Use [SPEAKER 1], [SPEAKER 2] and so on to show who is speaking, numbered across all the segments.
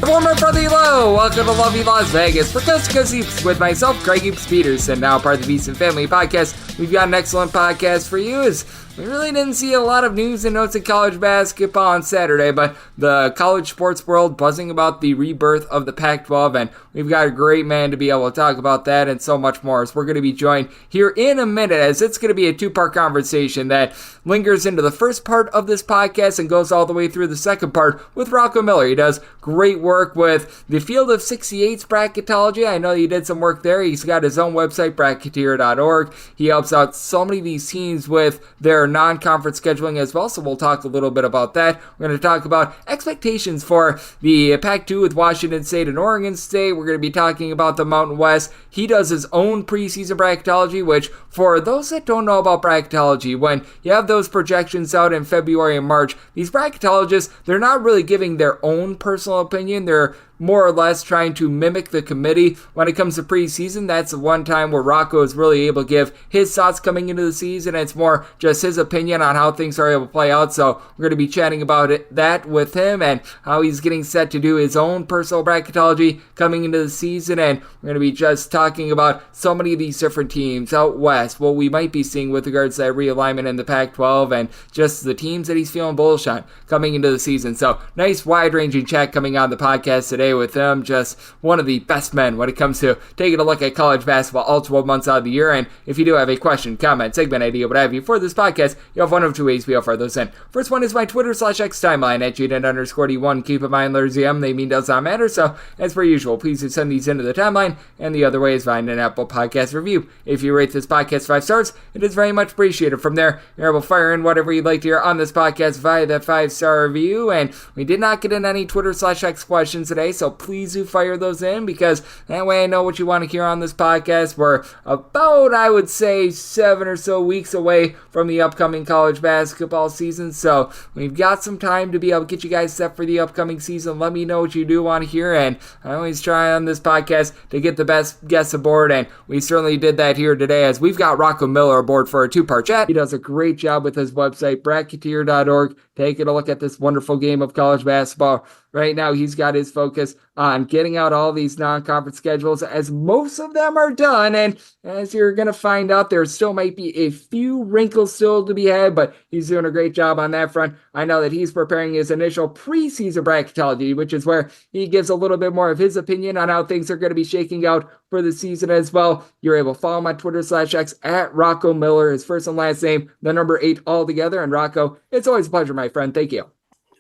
[SPEAKER 1] Warmer for the low. Welcome to lovely Las Vegas for Coast to Coast Hoops with myself, Greg Hoops Peterson, now part of the VSiN Family Podcast. We've got an excellent podcast for you as we really didn't see a lot of news and notes in college basketball on Saturday, but the college sports world buzzing about the rebirth of the Pac-12, and we've got a great man to be able to talk about that and so much more. So we're going to be joined here in a minute as it's going to be a two-part conversation that lingers into the first part of this podcast and goes all the way through the second part with Rocco Miller. He does great work with the Field of 68's bracketology. I know he did some work there. He's got his own website, bracketeer.org. He helps out so many of these teams with their non-conference scheduling as well, so we'll talk a little bit about that. We're going to talk about expectations for the Pac-2 with Washington State and Oregon State. We're going to be talking about the Mountain West. He does his own preseason bracketology, which for those that don't know about bracketology, when you have those projections out in February and March, these bracketologists, they're not really giving their own personal opinion. They're more or less trying to mimic the committee. When it comes to preseason, that's the one time where Rocco is really able to give his thoughts coming into the season. It's more just his opinion on how things are able to play out. So we're going to be chatting about that with him and how he's getting set to do his own personal bracketology coming into the season. And we're going to be just talking about so many of these different teams out west, what we might be seeing with regards to that realignment in the Pac-12 and just the teams that he's feeling bullish on coming into the season. So nice wide-ranging chat coming on the podcast today with him, just one of the best men when it comes to taking a look at college basketball all 12 months out of the year. And if you do have a question, comment, segment idea, what have you for this podcast, you have one of two ways we offer those in. First one is my Twitter/X timeline at @Jaden_D1. Keep in mind, letters EM, they mean does not matter. So as per usual, please do send these into the timeline. And the other way is find an Apple Podcast review. If you rate this podcast 5 stars, it is very much appreciated. From there, you're able to fire in whatever you'd like to hear on this podcast via that 5-star review. And we did not get in any Twitter/X questions today, so please do fire those in because that way I know what you want to hear on this podcast. We're about, I would say, 7 or so weeks away from the upcoming college basketball season, so we've got some time to be able to get you guys set for the upcoming season. Let me know what you do want to hear, and I always try on this podcast to get the best guests aboard, and we certainly did that here today as we've got Rocco Miller aboard for a two-part chat. He does a great job with his website, bracketeer.org, taking a look at this wonderful game of college basketball. Right now, he's got his focus on getting out all these non-conference schedules, as most of them are done. And as you're going to find out, there still might be a few wrinkles still to be had, but he's doing a great job on that front. I know that he's preparing his initial preseason bracketology, which is where he gives a little bit more of his opinion on how things are going to be shaking out for the season as well. You're able to follow him on Twitter/X at Rocco Miller, his first and last name, the number 8 all together. And Rocco, it's always a pleasure, my friend. Thank you.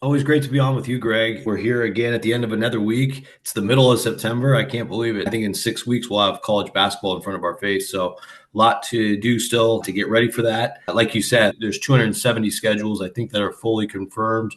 [SPEAKER 2] Always great to be on with you, Greg. We're here again at the end of another week. It's the middle of September. I can't believe it. I think in 6 weeks we'll have college basketball in front of our face. So a lot to do still to get ready for that. Like you said, there's 270 schedules, I think, that are fully confirmed.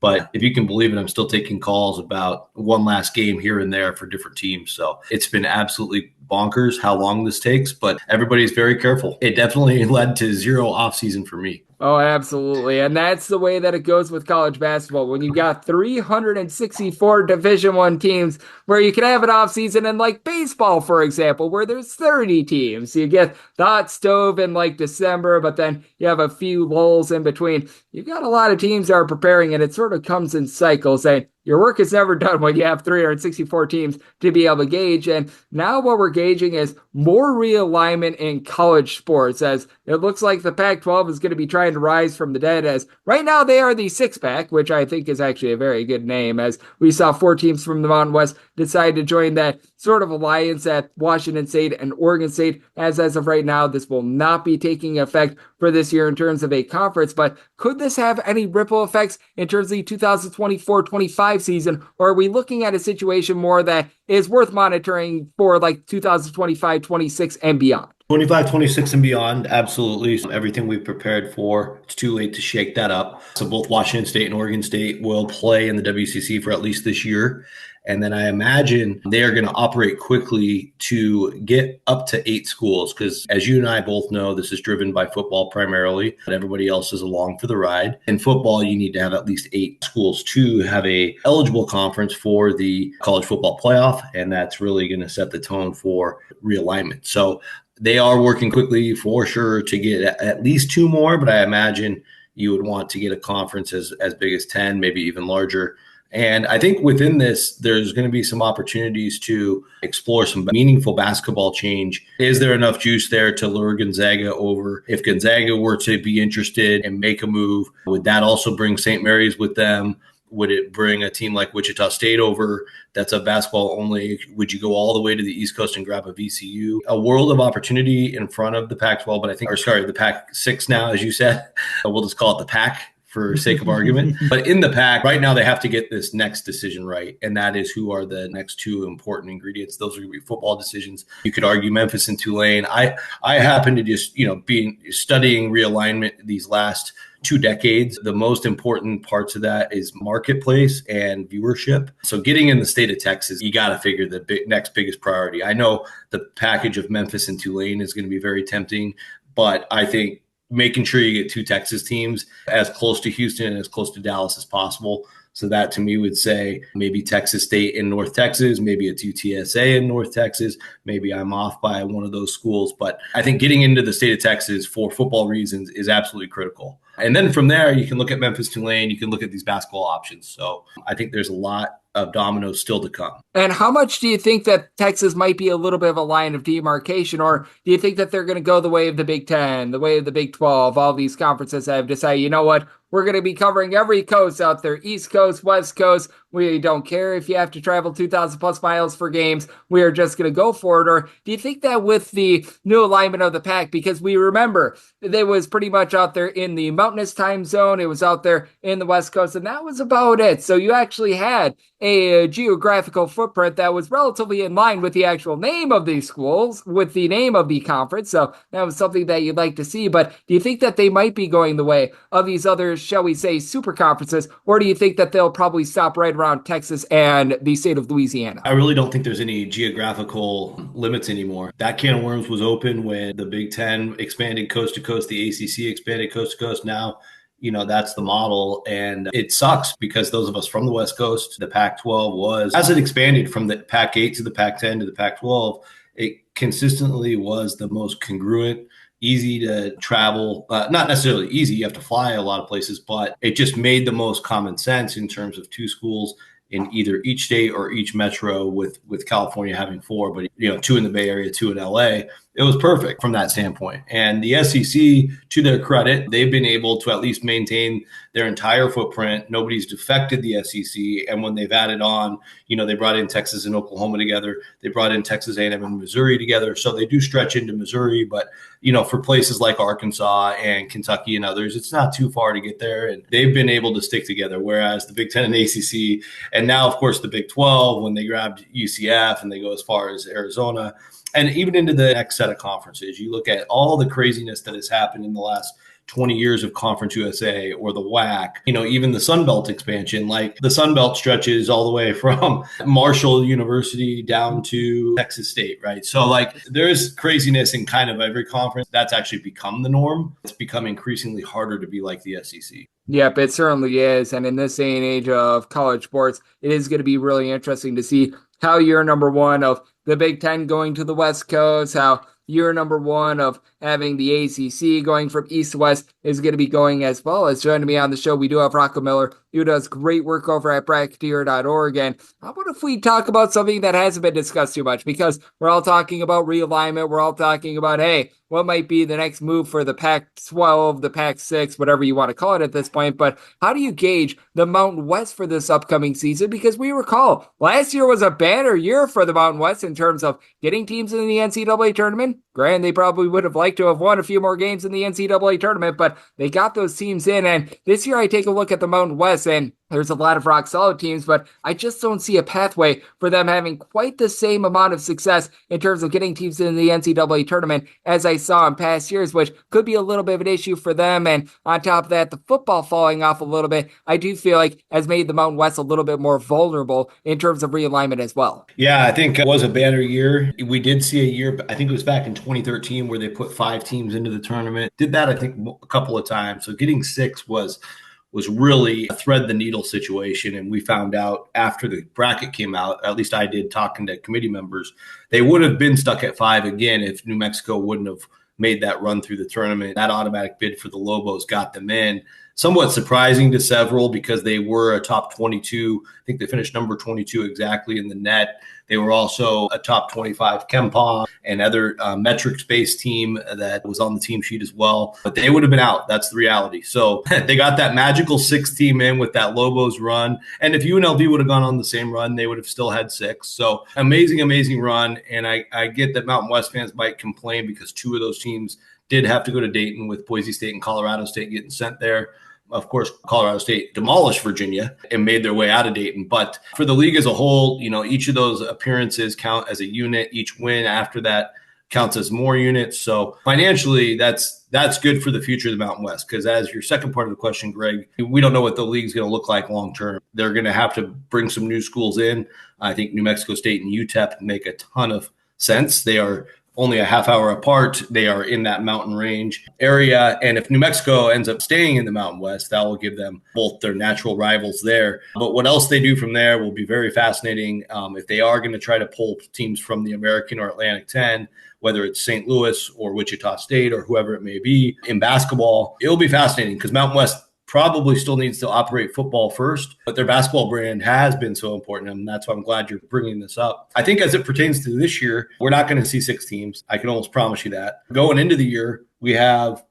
[SPEAKER 2] But if you can believe it, I'm still taking calls about one last game here and there for different teams. So it's been absolutely bonkers how long this takes, but everybody's very careful. It definitely led to 0 offseason for me.
[SPEAKER 1] Oh, absolutely. And that's the way that it goes with college basketball. When you got 364 Division I teams where you can have an offseason, and like baseball, for example, where there's 30 teams. You get the hot stove in like December, but then you have a few lulls in between. You've got a lot of teams that are preparing, and it sort of comes in cycles. And your work is never done when you have 364 teams to be able to gauge. And now what we're gauging is more realignment in college sports, as it looks like the Pac-12 is going to be trying to rise from the dead, as right now they are the six-pack, which I think is actually a very good name, as we saw 4 teams from the Mountain West decide to join that sort of alliance at Washington State and Oregon State. As of right now, this will not be taking effect for this year in terms of a conference, but could this have any ripple effects in terms of the 2024-25 season, or are we looking at a situation more that is worth monitoring for like 2025-26 and beyond?
[SPEAKER 2] 25, 26 and beyond, absolutely. So everything we've prepared for, it's too late to shake that up. So both Washington State and Oregon State will play in the WCC for at least this year. And then I imagine they are going to operate quickly to get up to 8 schools because, as you and I both know, this is driven by football primarily, but everybody else is along for the ride. In football, you need to have at least 8 schools to have a eligible conference for the college football playoff, and that's really going to set the tone for realignment. So they are working quickly for sure to get at least 2 more, but I imagine you would want to get a conference as big as 10, maybe even larger. And I think within this, there's going to be some opportunities to explore some meaningful basketball change. Is there enough juice there to lure Gonzaga over? If Gonzaga were to be interested and make a move, would that also bring St. Mary's with them? Would it bring a team like Wichita State over that's a basketball only? Would you go all the way to the East Coast and grab a VCU? A world of opportunity in front of the Pac-12, but I think, or sorry, the Pac-6 now, as you said. We'll just call it the Pac for sake of argument. But in the Pac, right now, they have to get this next decision right, and that is who are the next two important ingredients. Those are going to be football decisions. You could argue Memphis and Tulane. I happen to just, being studying realignment these last 2 decades. The most important parts of that is marketplace and viewership. So getting in the state of Texas, you got to figure the next biggest priority. I know the package of Memphis and Tulane is going to be very tempting, but I think making sure you get 2 Texas teams as close to Houston and as close to Dallas as possible. So that to me would say maybe Texas State in North Texas, maybe it's UTSA in North Texas. Maybe I'm off by one of those schools. But I think getting into the state of Texas for football reasons is absolutely critical. And then from there, you can look at Memphis, Tulane. You can look at these basketball options. So I think there's a lot of dominoes still to come.
[SPEAKER 1] And how much do you think that Texas might be a little bit of a line of demarcation, or do you think that they're going to go the way of the Big Ten, the way of the Big 12, all these conferences have decided, you know what, we're going to be covering every coast out there, East Coast, West Coast. We don't care if you have to travel 2,000 plus miles for games. We are just going to go for it. Or do you think that with the new alignment of the Pac, because we remember they was pretty much out there in the mountainous time zone, it was out there in the West Coast, and that was about it. So you actually had a geographical footprint that was relatively in line with the actual name of these schools, with the name of the conference. So that was something that you'd like to see. But do you think that they might be going the way of these other, shall we say, super conferences, or do you think that they'll probably stop right around Texas and the state of Louisiana?
[SPEAKER 2] I really don't think there's any geographical limits anymore. That can of worms was open when the Big Ten expanded coast to coast, the ACC expanded coast to coast. Now, that's the model. And it sucks because those of us from the West Coast, the Pac-12 was, as it expanded from the Pac-8 to the Pac-10 to the Pac-12, it consistently was the most congruent, easy to travel, not necessarily easy, you have to fly a lot of places, but it just made the most common sense in terms of 2 schools in either each state or each metro, with California having 4, but 2 in the Bay Area, 2 in LA. It was perfect from that standpoint. And the SEC, to their credit, they've been able to at least maintain their entire footprint. Nobody's defected the SEC. And when they've added on, they brought in Texas and Oklahoma together. They brought in Texas A&M and Missouri together. So they do stretch into Missouri. But, for places like Arkansas and Kentucky and others, it's not too far to get there. And they've been able to stick together. Whereas the Big Ten and ACC, and now, of course, the Big 12, when they grabbed UCF and they go as far as Arizona, and even into the next set of conferences, you look at all the craziness that has happened in the last 20 years of Conference USA or the WAC, even the Sun Belt expansion, like the Sun Belt stretches all the way from Marshall University down to Texas State, right? So there's craziness in kind of every conference. That's actually become the norm. It's become increasingly harder to be like the SEC.
[SPEAKER 1] Yep, it certainly is. And in this day and age of college sports, it is going to be really interesting to see how year number 1 of the Big Ten going to the West Coast, how year number 1 of having the ACC going from east to west is going to be going as well. As joining me on the show, we do have Rocco Miller, who does great work over at bracketeer.org. And how about if we talk about something that hasn't been discussed too much? Because we're all talking about realignment. We're all talking about, hey, what might be the next move for the Pac-12, the Pac-6, whatever you want to call it at this point. But how do you gauge the Mountain West for this upcoming season? Because we recall last year was a banner year for the Mountain West in terms of getting teams in the NCAA tournament. Granted, they probably would have liked to have won a few more games in the NCAA tournament, but they got those teams in. And this year I take a look at the Mountain West, and there's a lot of rock solid teams, but I just don't see a pathway for them having quite the same amount of success in terms of getting teams in the NCAA tournament as I saw in past years, which could be a little bit of an issue for them. And on top of that, the football falling off a little bit, I do feel like has made the Mountain West a little bit more vulnerable in terms of realignment as well.
[SPEAKER 2] Yeah, I think it was a banner year. We did see a year, I think it was back in 2013, where they put 5 teams into the tournament. Did that, I think, a couple of times. So getting 6 was really a thread the needle situation. And we found out after the bracket came out, at least I did, talking to committee members, they would have been stuck at 5 again if New Mexico wouldn't have made that run through the tournament. That automatic bid for the Lobos got them in. somewhat surprising to several because they were a top 22. I think they finished number 22 exactly in the net. They were also a top 25 KenPom and other metrics-based team that was on the team sheet as well. But they would have been out. That's the reality. So they got that magical 6 team in with that Lobos run. And if UNLV would have gone on the same run, they would have still had 6. So amazing, amazing run. And I get that Mountain West fans might complain because 2 of those teams did have to go to Dayton, with Boise State and Colorado State getting sent there. Of course, Colorado State demolished Virginia and made their way out of Dayton. But for the league as a whole, each of those appearances count as a unit. Each win after that counts as more units. So financially, that's good for the future of the Mountain West, because as your second part of the question, Greg, we don't know what the league's going to look like long term. They're going to have to bring some new schools in. I think New Mexico State and UTEP make a ton of sense. They are only a half hour apart. They are in that mountain range area. And if New Mexico ends up staying in the Mountain West, that will give them both their natural rivals there. But what else they do from there will be very fascinating. If they are going to try to pull teams from the American or Atlantic 10, whether it's St. Louis or Wichita State or whoever it may be in basketball, it'll be fascinating because Mountain West probably still needs to operate football first, but their basketball brand has been so important, and that's why I'm glad you're bringing this up. I think as it pertains to this year, we're not going to see 6 teams. I can almost promise you that. Going into the year, we have,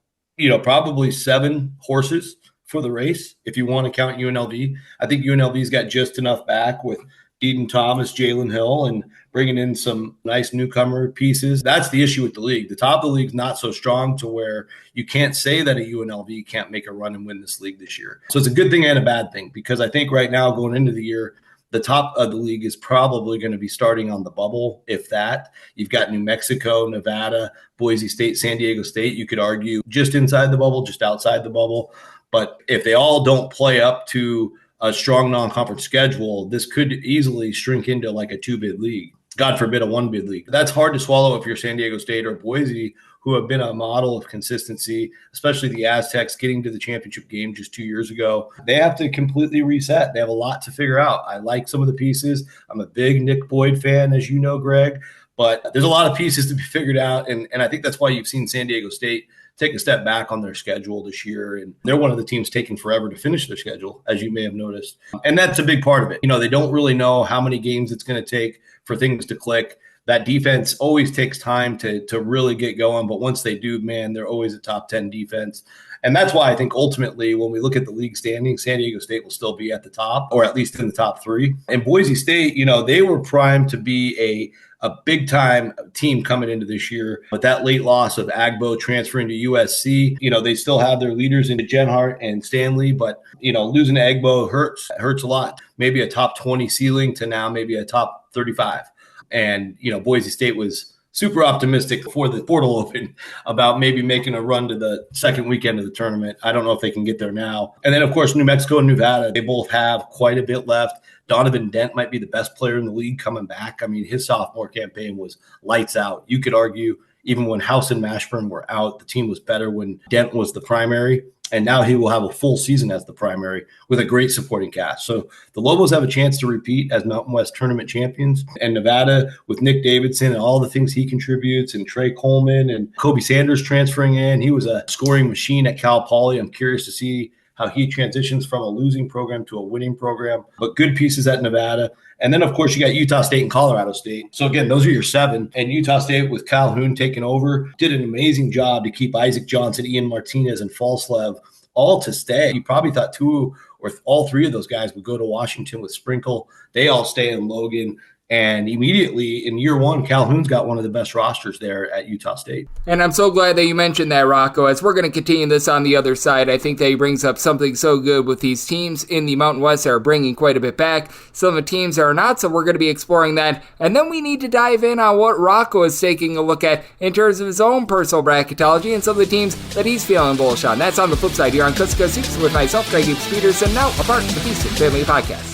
[SPEAKER 2] probably 7 horses for the race, if you want to count UNLV. I think UNLV's got just enough back with Deaton Thomas, Jalen Hill, and bringing in some nice newcomer pieces. That's the issue with the league. The top of the league's not so strong to where you can't say that a UNLV can't make a run and win this league this year. So it's a good thing and a bad thing, because I think right now going into the year, the top of the league is probably going to be starting on the bubble, if that. You've got New Mexico, Nevada, Boise State, San Diego State. You could argue just inside the bubble, just outside the bubble. But if they all don't play up to a strong non-conference schedule, this could easily shrink into like a 2-bid league. God forbid a 1-bid league. That's hard to swallow if you're San Diego State or Boise, who have been a model of consistency, especially the Aztecs getting to the championship game just 2 years ago. They have to completely reset. They have a lot to figure out. I like some of the pieces. I'm a big Nick Boyd fan, as you know, Greg, but there's a lot of pieces to be figured out. And I think that's why you've seen San Diego State take a step back on their schedule this year. And they're one of the teams taking forever to finish their schedule, as you may have noticed. And that's a big part of it. They don't really know how many games it's going to take for things to click. That defense always takes time to really get going. But once they do, man, they're always a top 10 defense. And that's why I think ultimately when we look at the league standings, San Diego State will still be at the top, or at least in the top 3. And Boise State, they were primed to be a big-time team coming into this year. But that late loss of Agbo transferring to USC, they still have their leaders into Genhart and Stanley, but, losing to Agbo hurts a lot. Maybe a top 20 ceiling to now maybe a top 35. And, Boise State was super optimistic before the portal opened about maybe making a run to the second weekend of the tournament. I don't know if they can get there now. And then, of course, New Mexico and Nevada, they both have quite a bit left. Donovan Dent might be the best player in the league coming back. I mean, his sophomore campaign was lights out. You could argue even when House and Mashburn were out, the team was better when Dent was the primary. And now he will have a full season as the primary with a great supporting cast. So the Lobos have a chance to repeat as Mountain West tournament champions. And Nevada, with Nick Davidson and all the things he contributes, and Trey Coleman and Kobe Sanders transferring in, he was a scoring machine at Cal Poly. I'm curious to see how he transitions from a losing program to a winning program. But good pieces at Nevada. And then, of course, you got Utah State and Colorado State. So, again, those are your 7. And Utah State, with Calhoun taking over, did an amazing job to keep Isaac Johnson, Ian Martinez, and Falslev all to stay. You probably thought 2 or all 3 of those guys would go to Washington with Sprinkle. They all stay in Logan. And immediately in year 1, Calhoun's got one of the best rosters there at Utah State.
[SPEAKER 1] And I'm so glad that you mentioned that, Rocco. As we're going to continue this on the other side, I think that he brings up something so good with these teams in the Mountain West that are bringing quite a bit back. Some of the teams that are not, so we're going to be exploring that. And then we need to dive in on what Rocco is taking a look at in terms of his own personal bracketology and some of the teams that he's feeling bullish on. That's on the flip side here on Coast to Coast Hoops with myself, Greg Peterson, now a part of the Beast Family Podcast.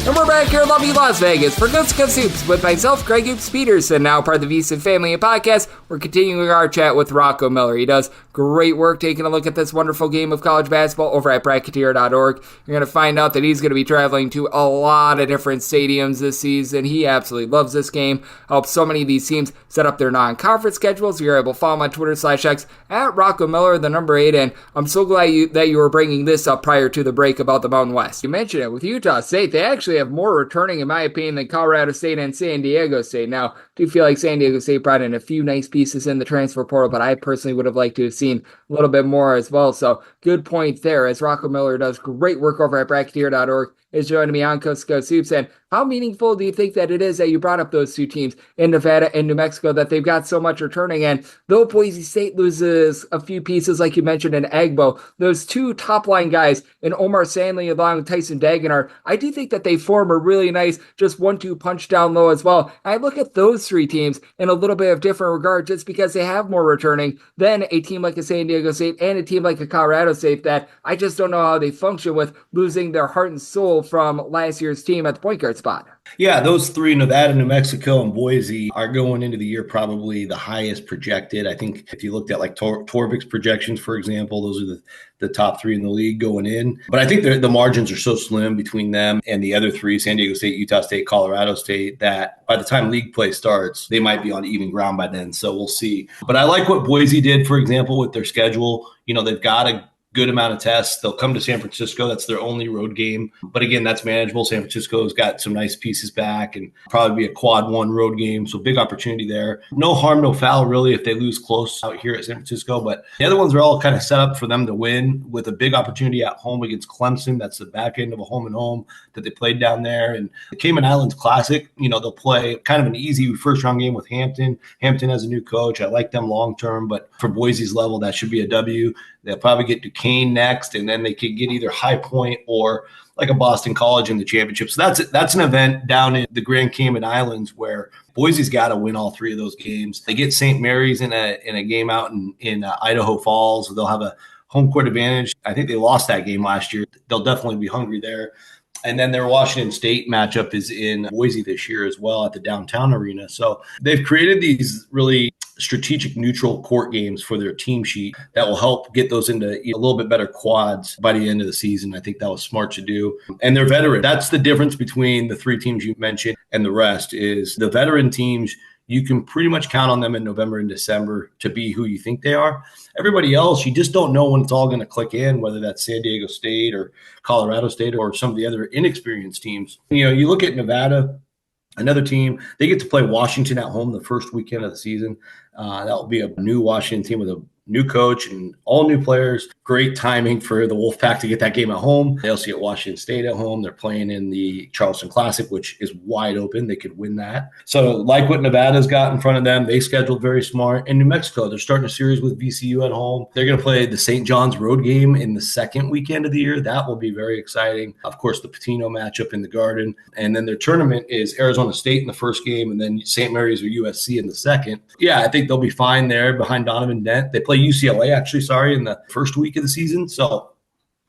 [SPEAKER 1] And we're back here in lovely Las Vegas for Coast to Coast Hoops with myself, Greg Hoops Peterson, now part of the VSiN family podcast. We're continuing our chat with Rocco Miller. He does great work taking a look at this wonderful game of college basketball over at bracketology.org. You're going to find out that he's going to be traveling to a lot of different stadiums this season. He absolutely loves this game. Helps so many of these teams set up their non-conference schedules. You're able to follow him on Twitter/X at Rocco Miller, the number 8. And I'm so glad that you were bringing this up prior to the break about the Mountain West. You mentioned it with Utah State. They actually have more returning, in my opinion, than Colorado State and San Diego State. Now, I do feel like San Diego State brought in a few nice pieces in the transfer portal, but I personally would have liked to have seen a little bit more as well. So good point there, as Rocco Miller does great work over at bracketology.org, is joining me on Coast to Coast Hoops. And how meaningful do you think that it is that you brought up those two teams in Nevada and New Mexico, that they've got so much returning? And though Boise State loses a few pieces, like you mentioned, in Agbo, those two top-line guys in Omar Sandley along with Tyson Dagenhart, I do think that they form a really nice just 1-2 punch down low as well. I look at those three teams in a little bit of different regard just because they have more returning than a team like a San Diego State and a team like a Colorado State, that I just don't know how they function with losing their heart and soul from last year's team at the point guard spot.
[SPEAKER 2] Yeah, those three, Nevada, New Mexico, and Boise, are going into the year probably the highest projected. I think if you looked at like Torvik's projections, for example, those are the top three in the league going in. But I think the margins are so slim between them and the other three, San Diego State, Utah State, Colorado State, that by the time league play starts, they might be on even ground by then. So we'll see. But I like what Boise did, for example, with their schedule. You know, they've got a good amount of tests. They'll come to San Francisco. That's their only road game. But again, that's manageable. San Francisco's got some nice pieces back and probably be a quad one road game. So big opportunity there. No harm, no foul, really, if they lose close out here at San Francisco. But the other ones are all kind of set up for them to win, with a big opportunity at home against Clemson. That's the back end of a home and home that they played down there. And the Cayman Islands Classic, you know, they'll play kind of an easy first round game with Hampton. Hampton has a new coach. I like them long term, but for Boise's level, that should be a W. They'll probably get Duquesne next, and then they could get either High Point or like a Boston College in the championship. So that's an event down in the Grand Cayman Islands where Boise's got to win all three of those games. They get St. Mary's in a game out in Idaho Falls. They'll have a home court advantage. I think they lost that game last year. They'll definitely be hungry there. And then their Washington State matchup is in Boise this year as well at the downtown arena. So they've created these really strategic neutral court games for their team sheet that will help get those into a little bit better quads by the end of the season. I think that was smart to do. And they're veteran. That's the difference between the three teams you mentioned and the rest, is the veteran teams, you can pretty much count on them in November and December to be who you think they are. Everybody else, you just don't know when it's all going to click in, whether that's San Diego State or Colorado State or some of the other inexperienced teams. You know, you look at Nevada, another team, they get to play Washington at home the first weekend of the season. That will be a new Washington team with a new coach and all new players. Great timing for the Wolfpack to get that game at home. They also get Washington State at home. They're playing in the Charleston Classic, which is wide open. They could win that. So like what Nevada's got in front of them, they scheduled very smart. And New Mexico, they're starting a series with VCU at home. They're going to play the St. John's road game in the second weekend of the year. That will be very exciting. Of course, the Patino matchup in the Garden. And then their tournament is Arizona State in the first game and then St. Mary's or USC in the second. Yeah, I think they'll be fine there behind Donovan Dent. They play UCLA, in the first week of the season. So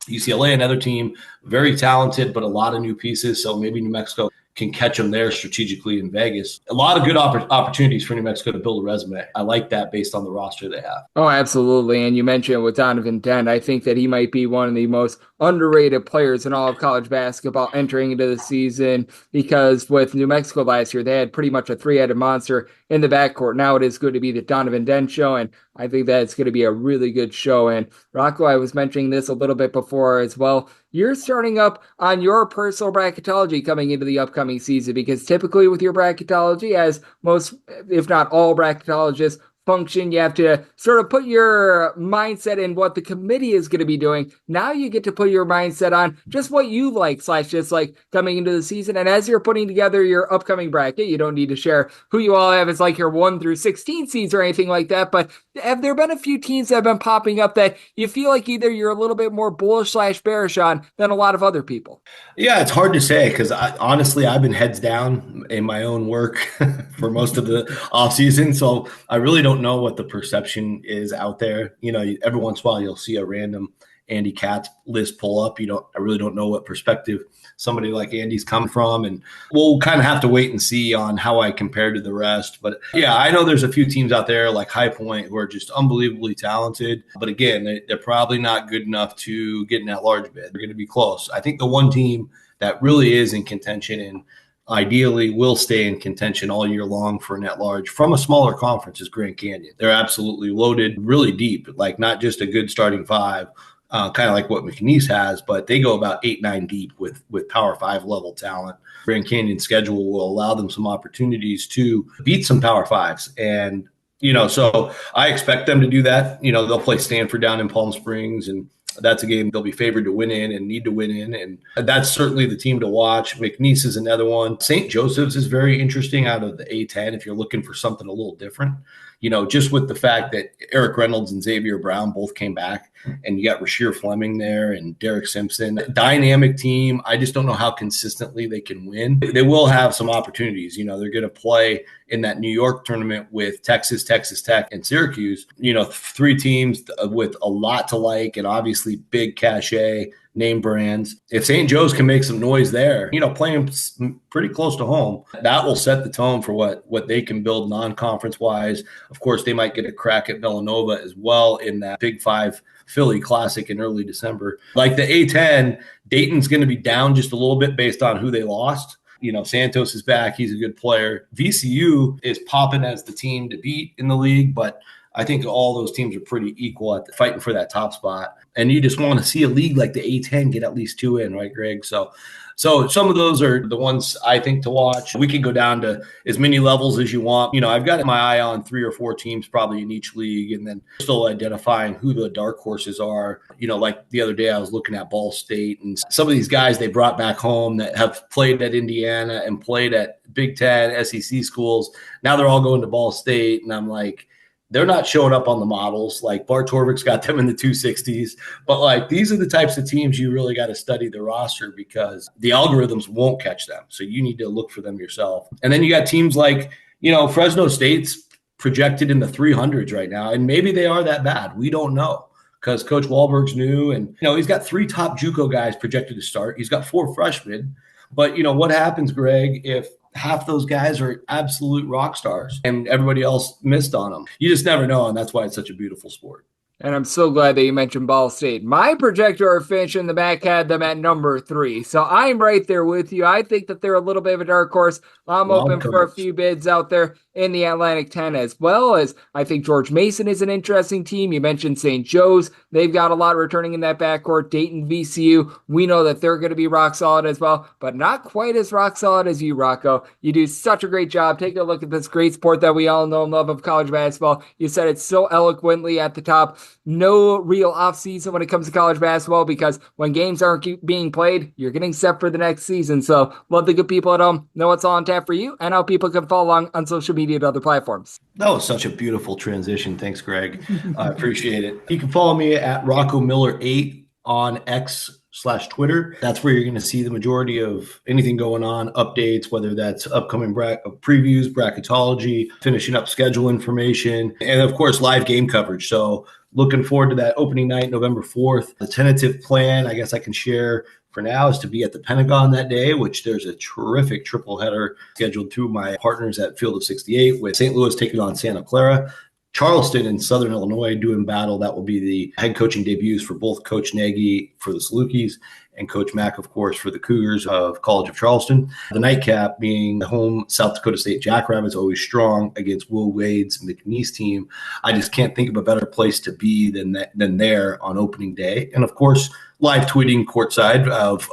[SPEAKER 2] UCLA, another team, very talented, but a lot of new pieces. So maybe New Mexico can catch them there strategically in Vegas. A lot of good opportunities for New Mexico to build a resume. I like that based on the roster they have.
[SPEAKER 1] Oh, absolutely. And you mentioned with Donovan Dent, I think that he might be one of the most underrated players in all of college basketball entering into the season, because with New Mexico last year, they had pretty much a three-headed monster in the backcourt. Now it is going to be the Donovan Dent show, and I think that it's going to be a really good show. And Rocco, I was mentioning this a little bit before as well. You're starting up on your personal bracketology coming into the upcoming season, because typically with your bracketology, as most, if not all bracketologists function, you have to sort of put your mindset in what the committee is going to be doing. Now you get to put your mindset on just what you like / dislike coming into the season. And as you're putting together your upcoming bracket, you don't need to share who you all have as like your 1 through 16 seeds or anything like that. But have there been a few teams that have been popping up that you feel like either you're a little bit more bullish / bearish on than a lot of other people?
[SPEAKER 2] Yeah, it's hard to say, because honestly, I've been heads down in my own work for most of the offseason. So I really don't know what the perception is out there. You know, every once in a while you'll see a random Andy Katz list pull up. I really don't know what perspective somebody like Andy's come from, and we'll kind of have to wait and see on how I compare to the rest. But yeah, I know there's a few teams out there like High Point who are just unbelievably talented, but again, they're probably not good enough to get in that large bid. They're going to be close. I think the one team that really is in contention and ideally will stay in contention all year long for an at-large from a smaller conference is Grand Canyon. They're absolutely loaded really deep, like not just a good starting five, kind of like what McNeese has, but they go about 8-9 deep with Power 5 level talent. Grand Canyon's schedule will allow them some opportunities to beat some Power 5s. And, so I expect them to do that. They'll play Stanford down in Palm Springs, and that's a game they'll be favored to win in and need to win in. And that's certainly the team to watch. McNeese is another one. St. Joseph's is very interesting out of the A10 if you're looking for something a little different. Just with the fact that Eric Reynolds and Xavier Brown both came back, and you got Rasheer Fleming there and Derek Simpson. Dynamic team. I just don't know how consistently they can win. They will have some opportunities. They're going to play in that New York tournament with Texas, Texas Tech, and Syracuse. Three teams with a lot to like and obviously big cachet, name brands. If St. Joe's can make some noise there, playing pretty close to home, that will set the tone for what they can build non-conference wise. Of course, they might get a crack at Villanova as well in that Big Five Philly Classic in early December. Like the A10, Dayton's going to be down just a little bit based on who they lost. Santos is back. He's a good player. VCU is popping as the team to beat in the league, but I think all those teams are pretty equal at fighting for that top spot. And you just want to see a league like the A10 get at least 2 in, right, Greg? So some of those are the ones I think to watch. We can go down to as many levels as you want. I've got my eye on 3 or 4 teams probably in each league, and then still identifying who the dark horses are. Like the other day I was looking at Ball State and some of these guys they brought back home that have played at Indiana and played at Big Ten, SEC schools. Now they're all going to Ball State, and I'm like, they're not showing up on the models. Like Bart Torvik's got them in the 260s. But like these are the types of teams you really got to study the roster because the algorithms won't catch them. So you need to look for them yourself. And then you got teams like, Fresno State's projected in the 300s right now. And maybe they are that bad. We don't know because Coach Wahlberg's new. And, he's got 3 top JUCO guys projected to start. He's got 4 freshmen. But, what happens, Greg, if half those guys are absolute rock stars and everybody else missed on them? You just never know, and that's why it's such a beautiful sport.
[SPEAKER 1] And I'm so glad that you mentioned Ball State. My projector finish in the back had them at number 3. So I'm right there with you. I think that they're a little bit of a dark horse. I'm open for a few bids out there in the Atlantic 10 as well as I think George Mason is an interesting team. You mentioned St. Joe's. They've got a lot returning in that backcourt. Dayton, VCU. We know that they're going to be rock solid as well, but not quite as rock solid as you, Rocco. You do such a great job. Take a look at this great sport that we all know and love of college basketball. You said it so eloquently at the top. No real off season when it comes to college basketball because when games aren't being played, you're getting set for the next season. So love the good people at home. Know what's all on tap for you and how people can follow along on social media and other platforms.
[SPEAKER 2] That was such a beautiful transition. Thanks, Greg. I appreciate it. You can follow me at Rocco Miller 8 on X/Twitter. That's where you're going to see the majority of anything going on, updates, whether that's upcoming previews, bracketology, finishing up schedule information, and of course, live game coverage. So looking forward to that opening night, November 4th. The tentative plan, I guess I can share for now, is to be at the Pentagon that day, which there's a terrific triple header scheduled through my partners at Field of 68 with St. Louis taking on Santa Clara. Charleston and Southern Illinois doing battle. That will be the head coaching debuts for both Coach Nagy for the Salukis and Coach Mack, of course, for the Cougars of College of Charleston. The nightcap being the home South Dakota State Jackrabbits, always strong against Will Wade's McNeese team. I just can't think of a better place to be than there on opening day. And, of course, live tweeting courtside of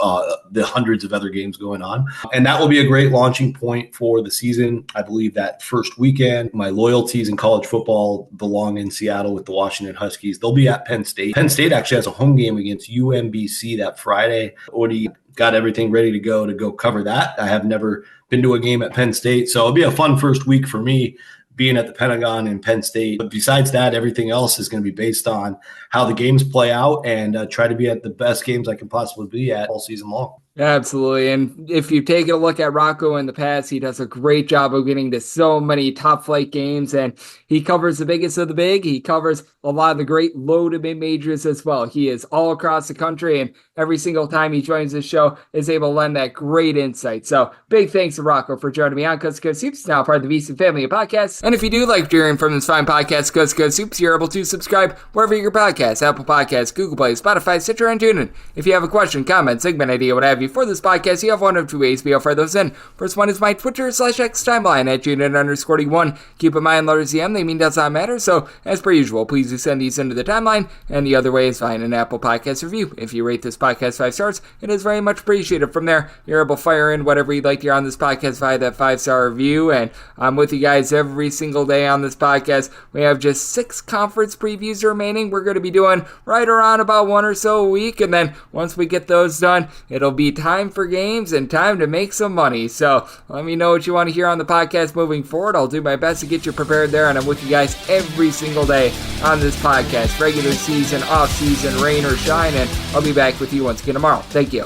[SPEAKER 2] the hundreds of other games going on. And that will be a great launching point for the season. I believe that first weekend, my loyalties in college football belong in Seattle with the Washington Huskies. They'll be at Penn State. Penn State actually has a home game against UMBC that Friday. Already got everything ready to go cover that. I have never been to a game at Penn State. So it'll be a fun first week for me being at the Pentagon in Penn State. But besides that, everything else is going to be based on how the games play out and try to be at the best games I can possibly be at all season long.
[SPEAKER 1] Absolutely. And if you've taken a look at Rocco in the past, he does a great job of getting to so many top flight games, and he covers the biggest of the big. He covers a lot of the great low to mid majors as well. He is all across the country, and every single time he joins the show is able to lend that great insight. So big thanks to Rocco for joining me on Coast to Coast Hoops, now part of the VC family of podcasts. And if you do like hearing from this fine podcast, Coast to Coast Hoops, you're able to subscribe wherever you get your podcasts, Apple Podcasts, Google Play, Spotify, Stitcher, and TuneIn. If you have a question, comment, segment idea, what have you for this podcast, you have one of two ways we offer those in. First one is my Twitter/X timeline at Unit_D1. Keep in mind, letters EM, they mean does not matter. So, as per usual, please do send these into the timeline. And the other way is find an Apple Podcast review. If you rate this podcast 5 stars, it is very much appreciated. From there, you're able to fire in whatever you'd like to hear on this podcast via that 5-star review. And I'm with you guys every single day on this podcast. We have just 6 conference previews remaining. We're going to be doing right around about 1 or so a week. And then once we get those done, it'll be time for games and time to make some money. So let me know what you want to hear on the podcast moving forward. I'll do my best to get you prepared there, and I'm with you guys every single day on this podcast, regular season, off season, rain or shine, and I'll be back with you once again tomorrow. Thank you.